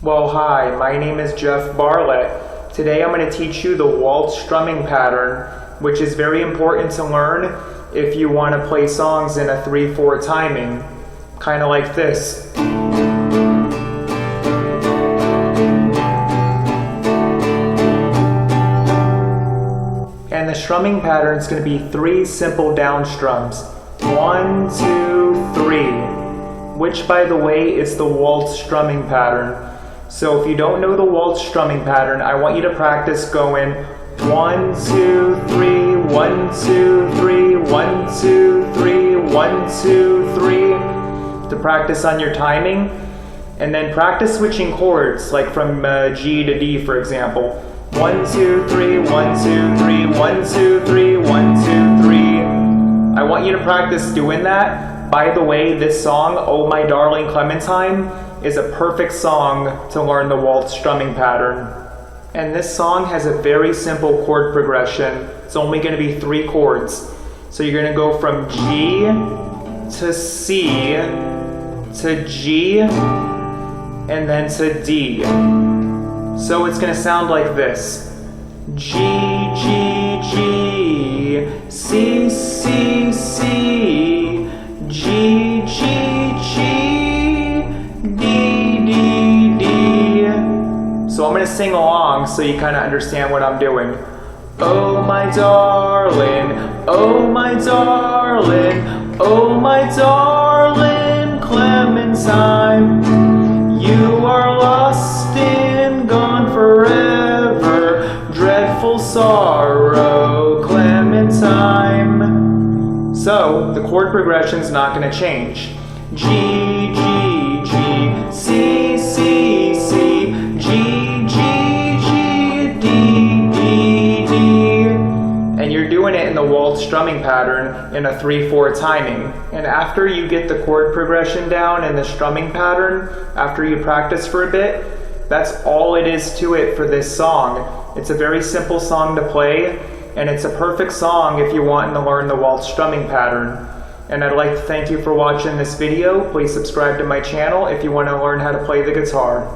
Well, hi, my name is Jeff Barlett. Today I'm going to teach you the waltz strumming pattern, which is very important to learn if you want to play songs in a 3/4 timing, kind of like this. And the strumming pattern is going to be 3 simple down strums. 1, 2, 3, which by the way is the waltz strumming pattern. So if you don't know the waltz strumming pattern, I want you to practice going 1, 2, 3, 1, 2, 3, 1, 2, 3, 1, 2, 3 to practice on your timing. And then practice switching chords, like from G to D, for example. 1, 2, 3, 1, 2, 3, 1, 2, 3, 1, 2, 3. I want you to practice doing that. By the way, this song, Oh My Darling Clementine, is a perfect song to learn the waltz strumming pattern. And this song has a very simple chord progression. It's only going to be 3 chords. So you're going to go from G to C to G and then to D. So it's going to sound like this. G, G, G, C, C, C, G, G, G, D, D, D. So I'm going to sing along so you kind of understand what I'm doing. Oh my darling, oh my darling, oh my darling Clementine, you are lost and gone forever, dreadful sorrow, Clementine. So the chord progression is not going to change. G, G, G, C, C, C, G, G, G, D, D, D. And you're doing it in the waltz strumming pattern in a 3/4 timing. And after you get the chord progression down in the strumming pattern, after you practice for a bit, that's all it is to it for this song. It's a very simple song to play, and it's a perfect song if you're wanting to learn the waltz strumming pattern. And I'd like to thank you for watching this video. Please subscribe to my channel if you want to learn how to play the guitar.